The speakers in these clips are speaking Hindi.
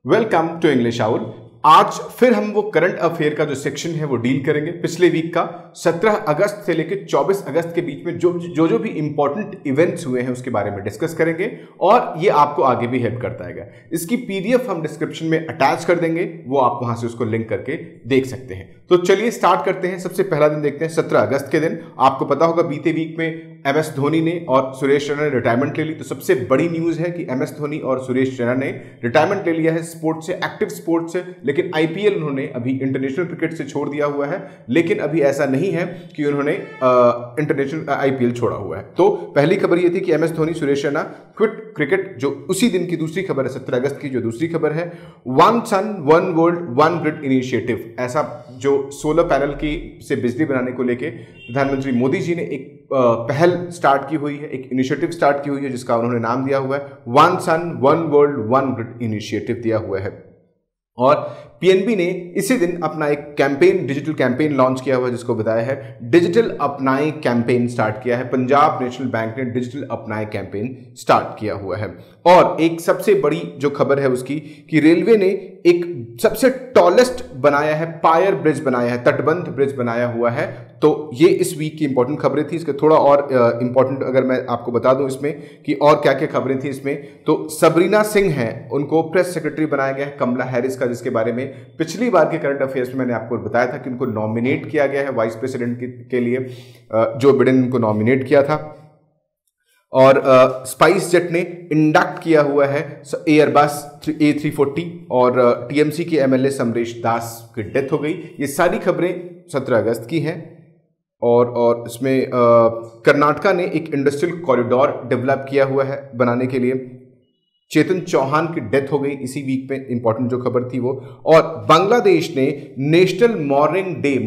Welcome to English owl. आज फिर हम वो करंट अफेयर का जो सेक्शन है वो डील करेंगे। पिछले वीक का 17 अगस्त से लेकर 24 अगस्त के बीच में जो भी इंपॉर्टेंट इवेंट्स हुए हैं उसके बारे में डिस्कस करेंगे और ये आपको आगे भी हेल्प करता है। इसकी पीडीएफ हम डिस्क्रिप्शन में अटैच कर देंगे, वो आप वहां से उसको लिंक करके देख सकते हैं। तो चलिए स्टार्ट करते हैं। सबसे पहला दिन देखते हैं 17 अगस्त के दिन। आपको पता होगा बीते वीक में एमएस धोनी ने और सुरेश रैना ने रिटायरमेंट ले ली। तो सबसे बड़ी न्यूज है कि एमएस धोनी और सुरेश रैना ने रिटायरमेंट ले लिया है स्पोर्ट्स से, एक्टिव स्पोर्ट्स से। लेकिन आईपीएल उन्होंने अभी इंटरनेशनल क्रिकेट से छोड़ दिया हुआ है, लेकिन अभी ऐसा नहीं है कि उन्होंने इंटरनेशनल आईपीएल छोड़ा हुआ है। तो पहली खबर ये थी कि MS Dhoni Suresh Raina quit cricket. जो उसी दिन की दूसरी खबर है 17 अगस्त की, जो दूसरी खबर है one sun one world one grid initiative. ऐसा जो सोलर पैनल की से बिजली बनाने को लेके प्रधानमंत्री मोदी जी ने एक पहल स्टार्ट की हुई है, एक इनिशिएटिव स्टार्ट की हुई है जिसका उन्होंने नाम दिया हुआ है one sun one world one grid initiative दिया हुआ है। और पीएनबी ने इसी दिन अपना एक कैंपेन, डिजिटल कैंपेन लॉन्च किया हुआ है जिसको बताया है डिजिटल अपनाए कैंपेन स्टार्ट किया है। पंजाब नेशनल बैंक ने डिजिटल अपनाए कैंपेन स्टार्ट किया हुआ है। और एक सबसे बड़ी जो खबर है उसकी कि रेलवे ने एक सबसे टॉलेस्ट बनाया है, पायर ब्रिज बनाया है, तटबंध ब्रिज बनाया हुआ है। तो ये इस वीक की इंपॉर्टेंट खबरें थी। इसके थोड़ा और इंपॉर्टेंट अगर मैं आपको बता दूं इसमें कि और क्या क्या खबरें थी इसमें, तो सबरीना सिंह हैं, उनको प्रेस सेक्रेटरी बनाया गया है कमला हैरिस का, जिसके बारे में पिछली बार के करंट अफेयर्स में मैंने आपको बताया था कि उनको नॉमिनेट किया गया है वाइस प्रेसिडेंट के लिए। जो बिडेन उनको नॉमिनेट किया था। और स्पाइस जेट ने इंडक्ट किया हुआ है एयरबस A340 और टीएमसी के एमएलए समरेश दास की डेथ हो गई। ये सारी खबरें 17 अगस्त की हैं। और इसमें कर्नाटका ने एक इंडस्ट्रियल कॉरिडोर डेवलप किया हुआ है बनाने के लिए। चेतन चौहान की डेथ हो गई इसी वीक में, इंपॉर्टेंट जो खबर थी वो। और बांग्लादेश ने नेशनल मॉर्निंग डे,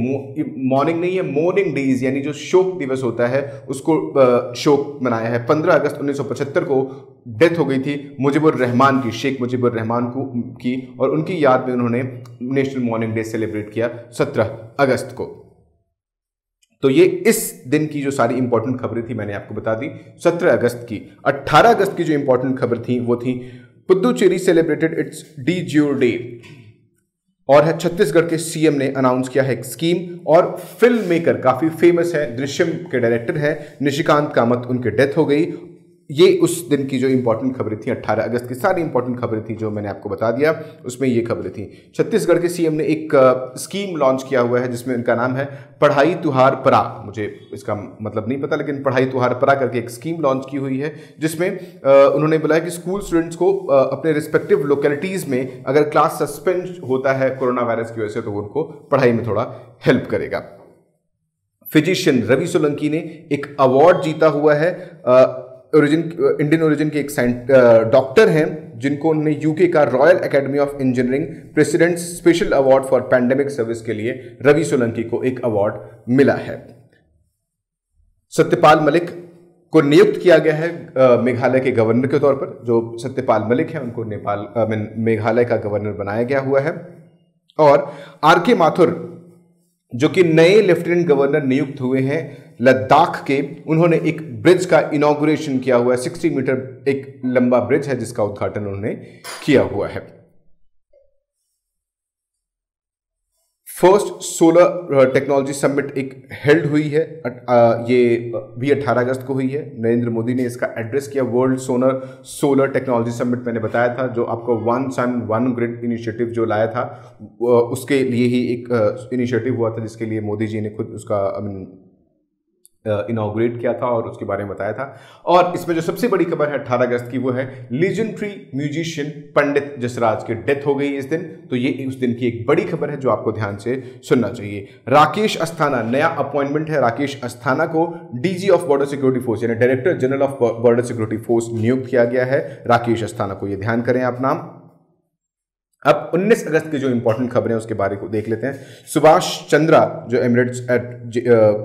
मॉर्निंग नहीं है मोर्निंग डेज, यानी जो शोक दिवस होता है उसको शोक मनाया है। 15 अगस्त 1975 को डेथ हो गई थी मुजीबुर रहमान की, शेख मुजीबुर रहमान की, और उनकी याद में उन्होंने नेशनल मॉर्निंग डे सेलिब्रेट किया 17 अगस्त को। तो ये इस दिन की जो सारी इंपॉर्टेंट खबरें थी मैंने आपको बता दी 17 अगस्त की। 18 अगस्त की जो इंपॉर्टेंट खबर थी वो थी पुदुचेरी सेलिब्रेटेड इट्स डी ज्यू डे। और है छत्तीसगढ़ के सीएम ने अनाउंस किया है एक स्कीम। और फिल्म मेकर काफी फेमस है, दृश्यम के डायरेक्टर है निशिकांत कामत, उनकी डेथ हो गई। ये उस दिन की जो इंपॉर्टेंट खबरें थी 18 अगस्त की सारी इंपॉर्टेंट खबरें थी जो मैंने आपको बता दिया, उसमें ये खबरें थी। छत्तीसगढ़ के सीएम ने एक स्कीम लॉन्च किया हुआ है जिसमें उनका नाम है पढ़ाई तुहार परा। मुझे इसका मतलब नहीं पता, लेकिन पढ़ाई तुहार परा करके एक स्कीम लॉन्च की हुई है जिसमें उन्होंने बोला है कि स्कूल स्टूडेंट्स को अपने रिस्पेक्टिव लोकेलिटीज में अगर क्लास सस्पेंड होता है कोरोना वायरस की वजह से तो उनको पढ़ाई में थोड़ा हेल्प करेगा। फिजिशियन रवि सोलंकी ने एक अवार्ड जीता हुआ है। इंडियन ओरिजिन के एक डॉक्टर हैं जिनको उन्होंने यूके का royal academy of engineering president special award for pandemic service के लिए रवि सोलंकी को एक अवार्ड मिला है। सत्यपाल मलिक को नियुक्त किया गया है मेघालय के गवर्नर के तौर पर। जो सत्यपाल मलिक हैं उनको मेघालय का गवर्नर बनाया गया हुआ है। और आरके माथुर जो कि नए लेफ्टिनेंट गवर्नर नियुक्त हुए हैं लद्दाख के, उन्होंने एक ब्रिज का इनॉग्रेशन किया हुआ है। 60 मीटर एक लंबा ब्रिज है जिसका उद्घाटन उन्होंने किया हुआ है। फर्स्ट सोलर टेक्नोलॉजी समिट एक हेल्ड हुई है, ये भी 18 अगस्त को हुई है। नरेंद्र मोदी ने इसका एड्रेस किया। वर्ल्ड सोलर टेक्नोलॉजी समिट मैंने बताया था, जो आपको one sun one grid initiative जो लाया था उसके लिए ही एक इनिशिएटिव हुआ था जिसके लिए मोदी जी ने खुद उसका इनॉग्रेट किया था और उसके बारे में बताया था। और इसमें जो सबसे बड़ी खबर है 18 अगस्त की वो है लीजेंडरी म्यूजिशियन पंडित जसराज की डेथ हो गई इस दिन। तो ये उस दिन की एक बड़ी खबर है जो आपको ध्यान से सुनना चाहिए। राकेश अस्थाना, नया अपॉइंटमेंट है राकेश अस्थाना को DG of border security force यानी director general of border security force नियुक्त किया गया है राकेश अस्थाना को। ये ध्यान करें आप नाम। अब 19 अगस्त की जो इंपॉर्टेंट खबरें उसके बारे को देख लेते हैं। सुभाष चंद्रा जो एमिरेट्स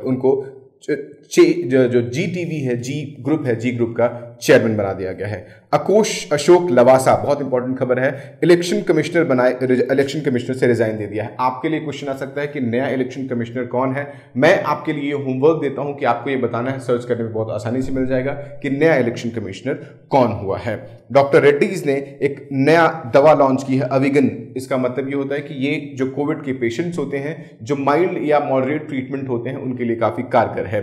उनको जो GTV है, जी ग्रुप का चेयरमैन बना दिया गया है। अशोक लवासा, बहुत इंपॉर्टेंट खबर है, इलेक्शन कमिश्नर से रिजाइन दे दिया है। आपके लिए क्वेश्चन आ सकता है कि नया इलेक्शन कमिश्नर कौन है। मैं आपके लिए होमवर्क देता हूं कि आपको ये बताना है, सर्च करने में बहुत आसानी से मिल जाएगा कि नया इलेक्शन कमिश्नर कौन हुआ है। डॉक्टर रेड्डीज ने एक नया दवा लॉन्च की है, अविगन। इसका मतलब ये होता है कि ये जो कोविड के पेशेंट्स होते हैं, जो माइल्ड या मॉडरेट ट्रीटमेंट होते हैं, उनके लिए काफी कारगर है।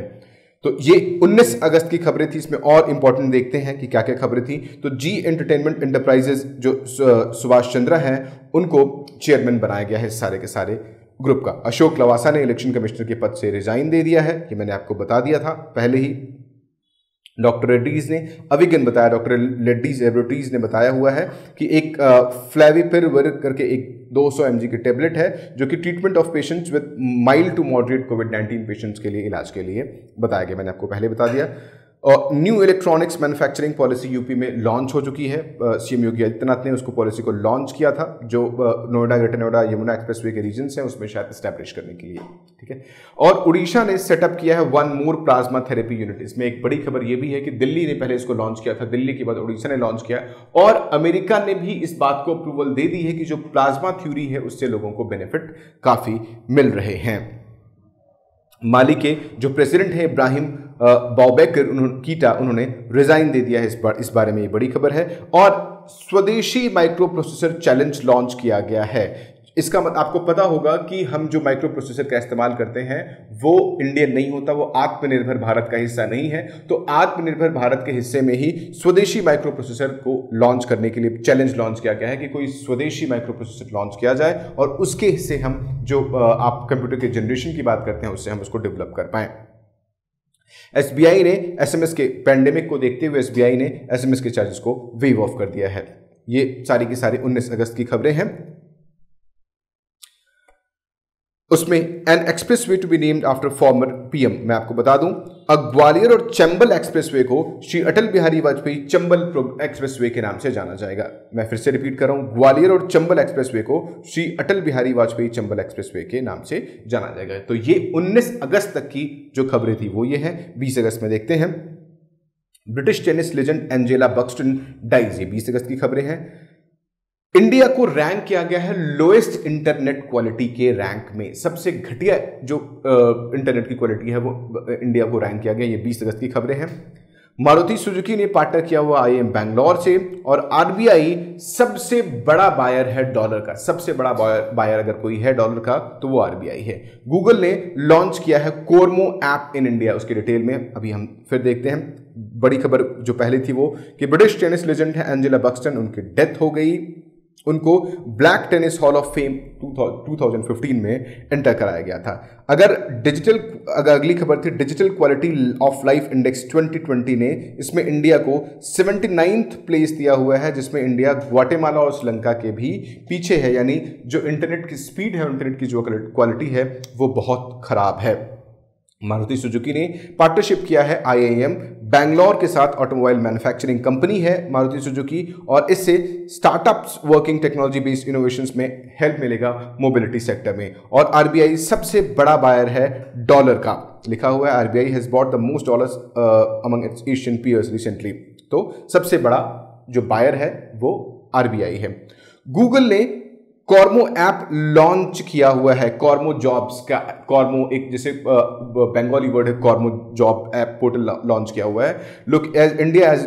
तो ये 19 अगस्त की खबरें थी। इसमें और इंपॉर्टेंट देखते हैं कि क्या क्या खबरें थी। तो जी एंटरटेनमेंट एंटरप्राइजेज जो सुभाष चंद्रा हैं, उनको चेयरमैन बनाया गया है सारे के सारे ग्रुप का। अशोक लवासा ने इलेक्शन कमिश्नर के पद से रिजाइन दे दिया है, ये मैंने आपको बता दिया था पहले ही। डॉक्टर रेड्डीज ने अविगन बताया, डॉक्टर रेड्डीज ने बताया हुआ है कि एक फ्लैविपिरविर करके एक 200 mg की टेबलेट है, जो कि treatment of patients with mild to moderate कोविड-19 पेशेंट्स के लिए इलाज के लिए बताया गया, मैंने आपको पहले बता दिया। और new electronics manufacturing policy UP में लॉन्च हो चुकी है। सीएम योगी आदित्यनाथ ने उसको पॉलिसी को लॉन्च किया था, जो नोएडा, ग्रेटर नोएडा, यमुना एक्सप्रेसवे के रीजन्स हैं उसमें शायद एस्टैब्लिश करने के लिए, ठीक है। और उड़ीसा ने सेटअप किया है 1 मोर प्लाज्मा थेरेपी यूनिट। इसमें एक बड़ी खबर यह भी है कि दिल्ली ने पहले इसको लॉन्च किया था, दिल्ली के बाद उड़ीसा ने लॉन्च किया, और अमेरिका ने भी इस बात को अप्रूवल दे दी है कि जो प्लाज्मा थ्योरी है उससे लोगों को बेनिफिट काफी मिल रहे हैं। माली के जो प्रेसिडेंट हैं इब्राहिम बौबेकर उन्होंने रिजाइन दे दिया है। इस बारे में ये बड़ी खबर है। और स्वदेशी माइक्रो प्रोसेसर चैलेंज लॉन्च किया गया है। इसका मतलब आपको पता होगा कि हम जो माइक्रो प्रोसेसर का इस्तेमाल करते हैं वो इंडियन नहीं होता, वो आत्मनिर्भर भारत का हिस्सा नहीं है। तो आत्मनिर्भर भारत के हिस्से में ही स्वदेशी माइक्रो प्रोसेसर को लॉन्च करने के लिए चैलेंज लॉन्च किया गया है कि कोई स्वदेशी माइक्रो प्रोसेसर लॉन्च किया जाए और उसके हिस्से हम जो आप कंप्यूटर के जनरेशन की बात करते हैं उससे हम उसको डेवलप कर पाएं। एसबीआई ने एसएमएस के पैंडेमिक को देखते हुए एसबीआई ने एसएमएस के चार्जेस को वेव ऑफ कर दिया है। ये सारी की सारी 19 अगस्त की खबरें हैं। उसमें an expressway to be named after former PM, मैं आपको बता दूं, ग्वालियर और चंबल एक्सप्रेसवे को श्री अटल बिहारी वाजपेयी चंबल एक्सप्रेसवे के नाम से जाना जाएगा। मैं फिर से रिपीट कर रहा हूं, ग्वालियर और चंबल एक्सप्रेसवे को श्री अटल बिहारी वाजपेयी चंबल एक्सप्रेसवे के नाम से जाना जाएगा। तो ये 19 अगस्त तक की जो खबरें थी वो ये है। 20 अगस्त में देखते हैं, British tennis legend Angela Buxton dies, ये 20 अगस्त की खबरें हैं। इंडिया को रैंक किया गया है लोएस्ट इंटरनेट क्वालिटी के रैंक में, सबसे घटिया जो इंटरनेट की क्वालिटी है वो इंडिया को रैंक किया गया। ये 20 अगस्त की खबरें हैं। मारुति सुजुकी ने पार्टनर किया हुआ आईआईएम बैंगलोर से, और आरबीआई सबसे बड़ा बायर है डॉलर का। सबसे बड़ा बायर अगर कोई है डॉलर का तो वो आरबीआई है। गूगल ने लॉन्च किया है कोरमो ऐप इन इंडिया, उसकी डिटेल में अभी हम फिर देखते हैं। बड़ी खबर जो पहले थी वो कि ब्रिटिश टेनिस लेजेंड है एंजेला बक्सटन, उनकी डेथ हो गई। उनको black tennis hall of fame 2015 में एंटर कराया गया था। अगर अगली खबर थी digital quality of life index 2020 ने, इसमें इंडिया को 79th प्लेस दिया हुआ है, जिसमें इंडिया ग्वाटेमाला और श्रीलंका के भी पीछे है। यानी जो इंटरनेट की स्पीड है, इंटरनेट की जो क्वालिटी है वो बहुत खराब है। मारुति सुजुकी ने पार्टनरशिप किया है आईआईएम बैंगलोर के साथ। ऑटोमोबाइल मैन्युफैक्चरिंग कंपनी है मारुति सुजुकी, और इससे startups working technology based innovations में हेल्प मिलेगा मोबिलिटी सेक्टर में। और आरबीआई सबसे बड़ा बायर है डॉलर का, लिखा हुआ है RBI has bought the most dollars among its Asian peers recently. तो सबसे बड़ा जो बायर है वो आरबीआई है। गूगल ने कॉर्मो ऐप लॉन्च किया हुआ है। कॉर्मो जॉब्स का, कॉर्मो एक जैसे बंगाली वर्ड है, Kormo job app portal launch किया हुआ है। Look as India as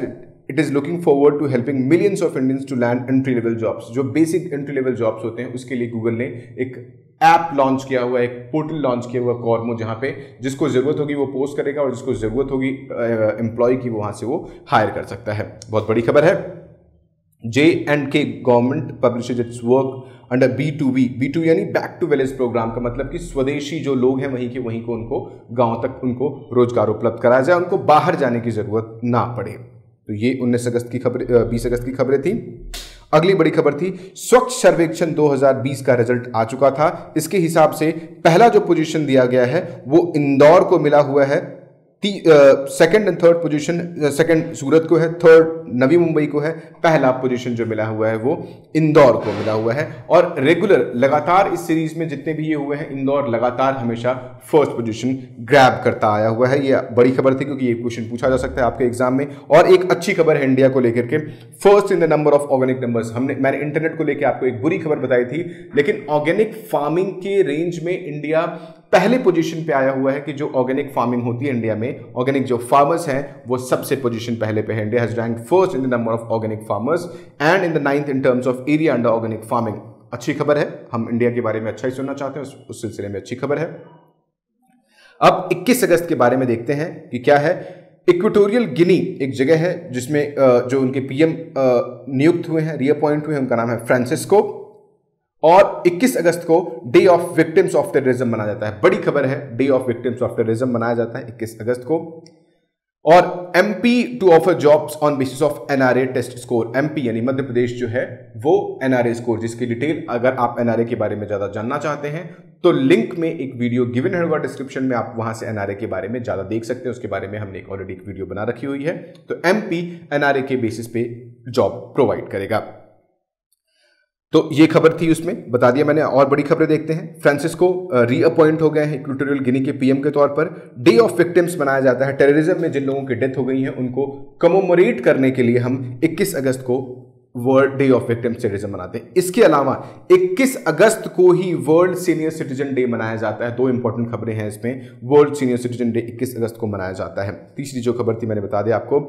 it is looking forward to helping millions of Indians to land entry level jobs. जो बेसिक एंट्री लेवल जॉब्स होते हैं उसके लिए गूगल ने एक ऐप लॉन्च किया हुआ है, एक पोर्टल लॉन्च किया हुआ कॉर्मो, जहां पे जिसको जरूरत होगी वो पोस्ट करेगा और जिसको जरूरत होगी एम्प्लॉय की वहां से वो हायर कर सकता है। बहुत बड़ी खबर है। J&K government publishes it's work under B2V यानी बैक टू विलेज प्रोग्राम का मतलब कि स्वदेशी जो लोग हैं वहीं को उनको गांव तक उनको रोजगार उपलब्ध कराया जाए, उनको बाहर जाने की जरूरत ना पड़े। तो ये 19 अगस्त की खबर 20 अगस्त की खबरें थी। अगली बड़ी खबर थी स्वच्छ सर्वेक्षण 2020 का रिजल्ट आ चुका था। इसके हिसाब से पहला जो पोजीशन दिया गया है वो इंदौर को मिला हुआ है। Second and third position, second Surat को है, थर्ड नवी मुंबई को है, पहला पोजीशन जो मिला हुआ है वो इंदौर को मिला हुआ है। और रेगुलर लगातार इस सीरीज में जितने भी ये हुए हैं, इंदौर लगातार हमेशा फर्स्ट पोजीशन ग्रैब करता आया हुआ है। ये बड़ी खबर थी क्योंकि ये क्वेश्चन पूछा जा सकता है आपके एग्जाम में। और एक अच्छी खबर है इंडिया को लेकर के, first in the number of organic numbers. मैंने इंटरनेट को लेकर आपको एक बुरी खबर बताई थी, लेकिन ऑर्गेनिक फार्मिंग के रेंज में इंडिया पहले पोजीशन पे आया हुआ है कि जो ऑर्गेनिक फार्मिंग होती है इंडिया में, ऑर्गेनिक जो फार्मर्स हैं वो सबसे पोजीशन पहले पे है। India has ranked first in the number of organic farmers and in the 9th in terms of area under organic farming. अच्छी खबर है, हम इंडिया के बारे में अच्छा ही सुनना चाहते हैं, उस सिलसिले में अच्छी खबर है। अब 21 अगस्त के बारे में देखते हैं कि क्या है। इक्वेटोरियल गिनी एक जगह है जिसमें जो उनके पीएम नियुक्त हुए हैं, रीअपॉइंट हुए हैं, उनका नाम है फ्रांसिस्को। और 21 अगस्त को day of victims of terrorism मनाया जाता है। बड़ी खबर है, day of victims of terrorism मनाया जाता है 21 अगस्त को। और MP to offer jobs on basis of NRA test score. MP यानी मध्य प्रदेश जो है वो एनआरए स्कोर, जिसकी डिटेल अगर आप एनआरए के बारे में ज्यादा जानना चाहते हैं तो लिंक में एक वीडियो गिवन है डिस्क्रिप्शन में, आप वहां से एनआरए के बारे में ज्यादा देख सकते हैं। उसके बारे में हमने ऑलरेडी एक वीडियो बना रखी हुई है। तो एमपी एनआरए के बेसिस पे जॉब प्रोवाइड करेगा। तो ये खबर थी, उसमें बता दिया मैंने। और बड़ी खबरें देखते हैं। फ्रांसिस्को रीअपॉइंट हो गए हैं इक्वेटोरियल गिनी के पीएम के तौर पर। डे ऑफ विक्टिम्स मनाया जाता है, टेररिज्म में जिन लोगों की डेथ हो गई है उनको कमोमोरेट करने के लिए हम 21 अगस्त को world day of victims terrorism मनाते हैं। इसके अलावा 21 अगस्त को ही वर्ल्ड सीनियर सिटीजन डे मनाया जाता है। दो इंपॉर्टेंट खबरें हैं इसमें। वर्ल्ड सीनियर सिटीजन डे 21 अगस्त को मनाया जाता है। तीसरी जो खबर थी मैंने बता दिया आपको,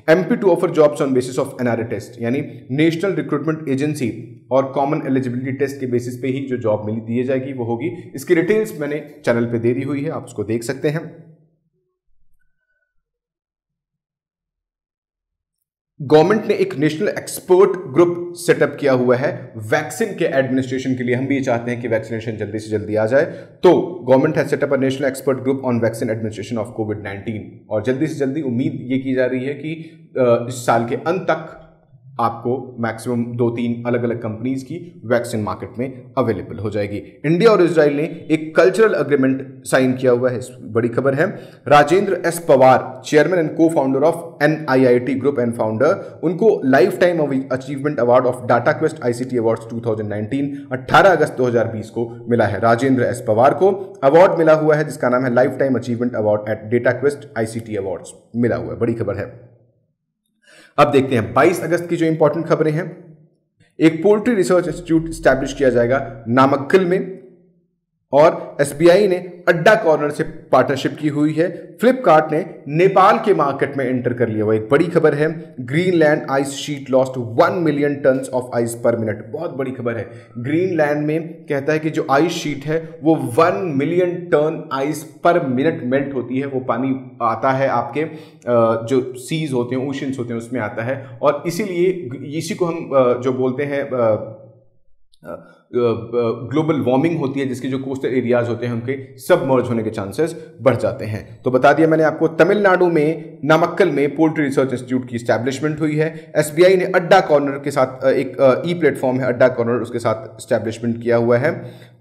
MP to offer jobs on basis of NRA test, यानी नेशनल रिक्रूटमेंट एजेंसी और कॉमन एलिजिबिलिटी टेस्ट के बेसिस पे ही जो जॉब मिली दी जाएगी वो होगी। इसकी डिटेल्स मैंने चैनल पे दे दी हुई है, आप उसको देख सकते हैं। गवर्नमेंट ने एक नेशनल एक्सपर्ट ग्रुप सेटअप किया हुआ है वैक्सीन के एडमिनिस्ट्रेशन के लिए। हम भी ये चाहते हैं कि वैक्सीनेशन जल्दी से जल्दी आ जाए, तो government has setup a national expert group on vaccine administration of कोविड-19। और जल्दी से जल्दी उम्मीद ये की जा रही है कि इस साल के अंत तक आपको मैक्सिमम 2-3 अलग अलग कंपनीज की वैक्सीन मार्केट में अवेलेबल हो जाएगी। इंडिया और इजराइल ने एक कल्चरल एग्रीमेंट साइन किया हुआ है, बड़ी खबर है। Rajendra S Pawar, chairman and co founder of NIIT group and founder, उनको life time achievement award of data quest ICT awards 2019 18 अगस्त 2020 को मिला है। राजेंद्र एस पवार को अवार्ड मिला हुआ है जिसका नाम है life time achievement award eight data quest ICT awards मिला हुआ है, बड़ी खबर है। अब देखते हैं 22 अगस्त की जो इंपॉर्टेंट खबरें हैं। एक पोल्ट्री रिसर्च इंस्टीट्यूट स्टैब्लिश किया जाएगा नामक्कल में, और SBI ने अड्डा कॉर्नर से पार्टनरशिप की हुई है। फ्लिपकार्ट ने नेपाल के मार्केट में एंटर कर लिया हुआ, एक बड़ी खबर है। Greenland ice sheet lost 1 million tons of ice पर मिनट, बहुत बड़ी खबर है। ग्रीनलैंड में कहता है कि जो आइस शीट है वो 1 मिलियन टन आइस पर मिनट मेल्ट होती है। वो पानी आता है आपके जो सीज होते हैं, ओशंस होते हैं, उसमें आता है। और इसीलिए इसी को हम जो बोलते हैं ग्लोबल वार्मिंग होती है, जिसके जो कोस्टल एरियाज होते हैं उनके सबमर्ज होने के चांसेस बढ़ जाते हैं। तो बता दिया मैंने आपको, तमिलनाडु में नामक्कल में पोल्ट्री रिसर्च इंस्टीट्यूट की स्टैब्लिशमेंट हुई है। SBI ने अड्डा कॉर्नर के साथ एक ई प्लेटफॉर्म है अड्डा कॉर्नर, उसके साथ स्टैब्लिशमेंट किया हुआ है।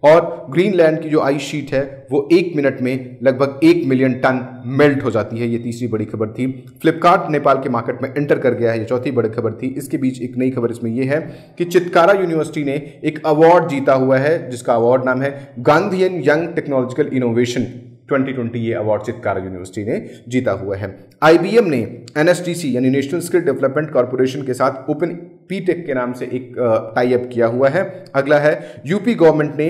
और ग्रीनलैंड की जो आइस शीट है वो 1 मिनट में लगभग 1 मिलियन टन मेल्ट हो जाती है। ये तीसरी बड़ी खबर थी। फ्लिपकार्ट नेपाल के मार्केट में एंटर कर गया है, ये चौथी बड़ी खबर थी। इसके बीच एक नई खबर इसमें यह है कि चितकारा यूनिवर्सिटी ने एक अवार्ड जीता हुआ है जिसका अवार्ड नाम है गांधीयन यंग टेक्नोलॉजिकल इनोवेशन 2020। ये अवार्ड चितकारा यूनिवर्सिटी ने जीता हुआ है। IBM ने NSTC यानी नेशनल स्किल डेवलपमेंट कॉर्पोरेशन के साथ ओपन PTech के नाम से एक टाई अप किया हुआ है। अगला है यूपी गवर्नमेंट ने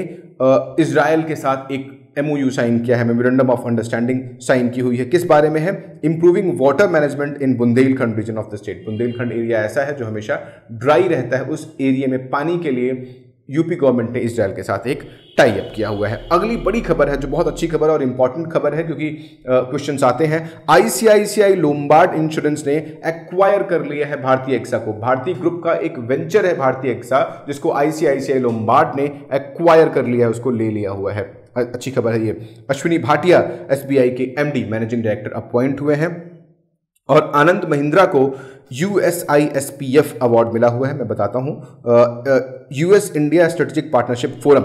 इजराइल के साथ एक MOU साइन किया है, मेमोरेंडम ऑफ अंडरस्टैंडिंग साइन की हुई है। किस बारे में है? Improving water management in Bundelkhand region of the state. Bundelkhand area ऐसा है जो हमेशा ड्राई रहता है, उस एरिया में पानी के लिए यूपी गवर्नमेंट ने इजराइल के साथ एक टाई अप किया हुआ है। अगली बड़ी खबर है जो बहुत अच्छी खबर और इंपॉर्टेंट खबर है, क्योंकि क्वेश्चंस आते हैं। ICICI लोम्बार्ड इंश्योरेंस ने एक्वायर कर लिया है भारतीय एक्सा को। भारतीय ग्रुप का एक वेंचर है भारतीय एक्सा, जिसको ICICI लोम्बार्ड ने एक्वायर कर लिया है, उसको ले लिया हुआ है। अच्छी खबर है ये। अश्विनी भाटिया SBI के MD मैनेजिंग डायरेक्टर अपॉइंट हुए हैं। और आनंद महिंद्रा को USISPF अवार्ड मिला हुआ है। मैं बताता हूं, US India strategic partnership forum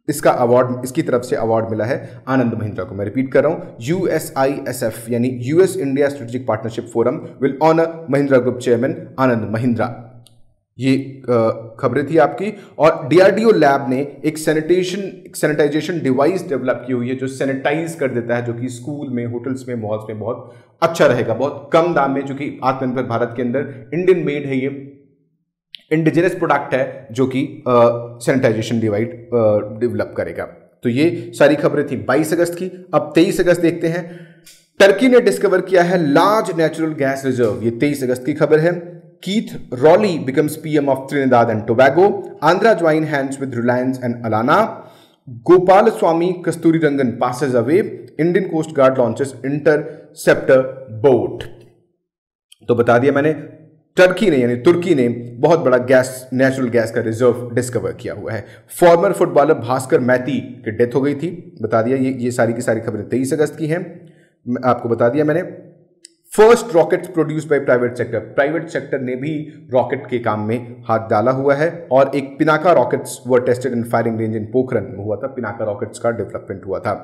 इसका अवार्ड, इसकी तरफ से अवार्ड मिला है आनंद महिंद्रा को। मैं रिपीट कर रहा हूं, USISF यानी US India strategic partnership forum will honour Mahindra group chairman Anand Mahindra. ये खबरें थी आपकी। और डीआरडीओ लैब ने एक सैनिटाइजेशन डिवाइस डेवलप की हुई है जो सैनिटाइज कर देता है, जो कि स्कूल में, होटल्स में, मॉल्स में बहुत अच्छा रहेगा, बहुत कम दाम में, जो कि आत्मनिर्भर भारत के अंदर इंडियन मेड है, ये इंडिजिनस प्रोडक्ट है जो कि सैनिटाइजेशन डिवाइस डेवलप करेगा। तो ये सारी खबरें थी 22 अगस्त की। अब 23 अगस्त देखते हैं। टर्की ने डिस्कवर किया है लार्ज नेचुरल गैस रिजर्व, ये 23 अगस्त की खबर है। Keith Rowley becomes PM of Trinidad and Tobago. Andhra join hands with Reliance and Alana. Gopalaswamy Kasturirangan passes away. Indian Coast Guard launches Interceptor boat. तो बता दिया मैंने, टर्की ने यानी तुर्की ने बहुत बड़ा नेचुरल गैस का रिजर्व डिस्कवर किया हुआ है। फॉर्मर फुटबॉलर भास्कर मैती की डेथ हो गई थी, बता दिया। ये सारी की सारी खबरें 23 अगस्त की हैं, आपको बता दिया मैंने। First rocket produce by private sector, private sector ने भी रॉकेट के काम में हाथ डाला हुआ है। और एक Pinaka rockets were tested in firing range इन पोखरन में हुआ था, पिनाका रॉकेट्स का डेवलपमेंट हुआ था।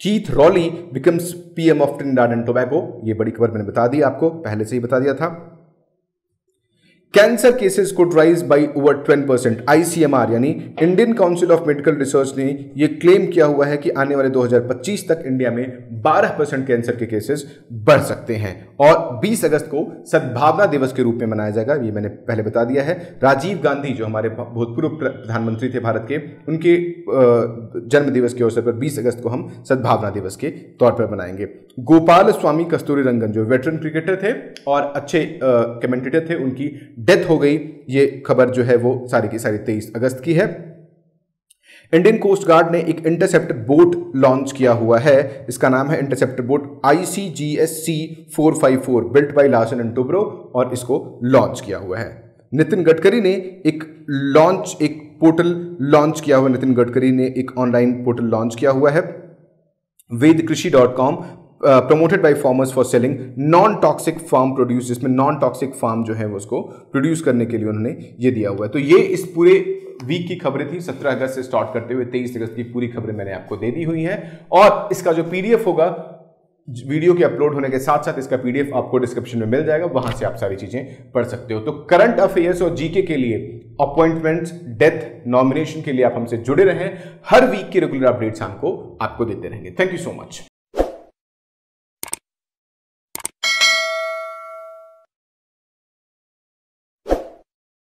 Keith really becomes PM of Trinidad and Tobago, ये बड़ी खबर मैंने बता दी आपको, पहले से ही बता दिया था। Cancer cases could rise by over 20%, ICMR यानी Indian council of medical research ने यह क्लेम किया हुआ है कि आने वाले 2025 तक इंडिया में 12% कैंसर के केसेस बढ़ सकते हैं। और 20 अगस्त को सद्भावना दिवस के रूप में मनाया जाएगा, ये मैंने पहले बता दिया है। राजीव गांधी जो हमारे भूतपूर्व प्रधानमंत्री थे भारत के, उनके जन्म दिवस के अवसर पर 20 अगस्त को हम सद्भावना दिवस के तौर पर मनाएंगे। गोपाल स्वामी कस्तूरीरंगन जो वेटरन क्रिकेटर थे और अच्छे कमेंटेटर थे, उनकी डेथ हो गई। ये खबर जो है वो सारी की सारी 23 अगस्त की है। इंडियन कोस्ट गार्ड ने एक इंटरसेप्टर बोट लॉन्च किया हुआ है, इसका नाम है interceptor boat ICGSC 454 built by Larsen and Toubro, और इसको लॉन्च किया हुआ है। नितिन गडकरी ने एक पोर्टल लॉन्च किया हुआ, नितिन गडकरी ने एक ऑनलाइन पोर्टल लॉन्च किया हुआ है, vedkrishi.com, promoted by farmers for selling non toxic farm produce, जिसमें नॉन टॉक्सिक फार्म जो है वो उसको प्रोड्यूस करने के लिए उन्होंने ये दिया हुआ है। तो ये इस पूरे वीक की खबरें थी, 17 अगस्त से स्टार्ट करते हुए 23 अगस्त की पूरी खबरें मैंने आपको दे दी हुई हैं। और इसका जो PDF होगा, वीडियो के अपलोड होने के साथ साथ इसका PDF आपको डिस्क्रिप्शन में मिल जाएगा, वहां से आप सारी चीजें पढ़ सकते हो। तो करंट अफेयर्स और GK के लिए, अपॉइंटमेंट्स, डेथ, नॉमिनेशन के लिए आप हमसे जुड़े रहें। हर वीक की रेगुलर अपडेट्स हमको आपको देते रहेंगे। Thank you so much.